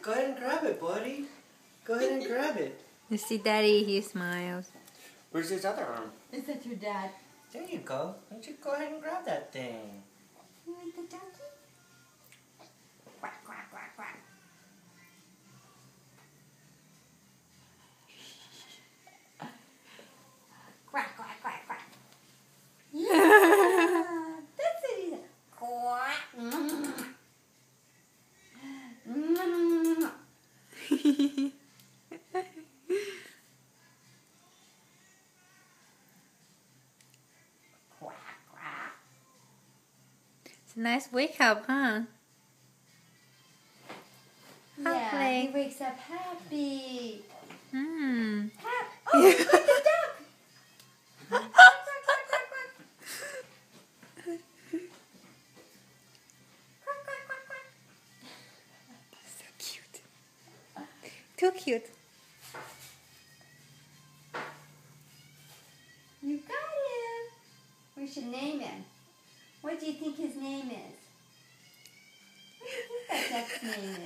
Go ahead and grab it, buddy. Go ahead and grab it. You see Daddy, he smiles. Where's his other arm? Is that your dad? There you go. Why don't you go ahead and grab that thing? You want the ducky? Quack, quack, quack, quack. Quack, quack, quack, quack. Yeah! That's it. He's like, quack. Quack, quack. It's a nice wake up, huh? Yeah, Play. he wakes up happy. Hmm. Oh, look at the duck! Quack, quack, quack, quack, quack. Quack, quack, quack, quack. So cute. Too cute. You got him. We should name him. What do you think his name is? What do you think that duck's name is?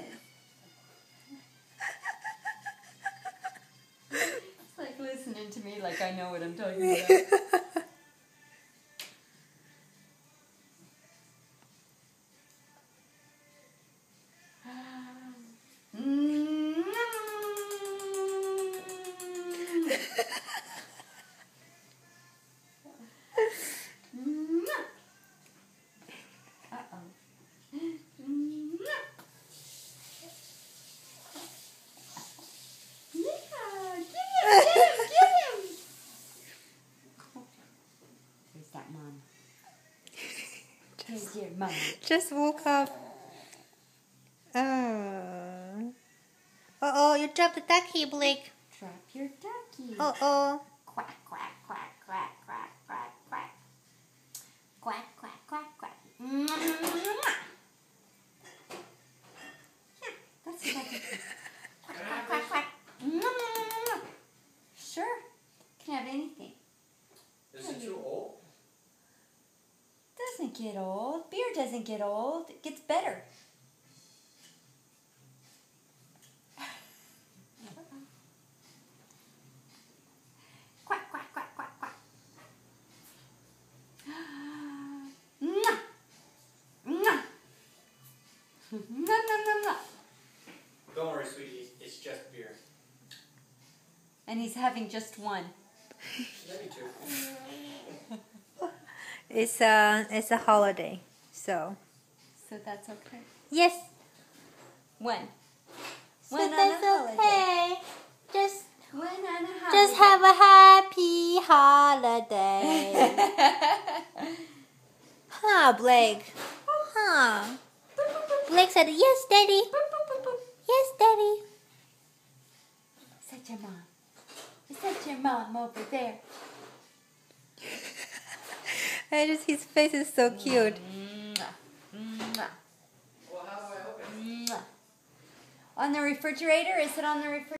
It's like listening to me like I know what I'm talking about. Here's your mom. Just woke up. Oh. Uh-oh, you dropped the ducky, Blake. Drop your ducky. Uh-oh. Quack, quack, quack, quack, quack, quack, quack. Quack, quack, quack, quack. Yeah, that's what I do. Quack, quack, quack, quack. Sure. Can have anything. Is it too old? Doesn't get old. Beer doesn't get old. It gets better. Quack, quack, quack, quack, quack. Mwah. Mwah. Mwah, mwah, mwah, mwah. Don't worry, sweetie. It's just beer. And he's having just one. Maybe two. It's a holiday, so. So that's okay. Yes. When? So When on that's a holiday. okay. Just When on a holiday. Just have a happy holiday. Huh, Blake? Huh? Blake said, yes, Daddy. Yes, Daddy. Is that your mom? Is that your mom over there? His face is so cute. Mwah. Mwah. Well, how do I open it? Mwah. On the refrigerator? Is it on the refrigerator?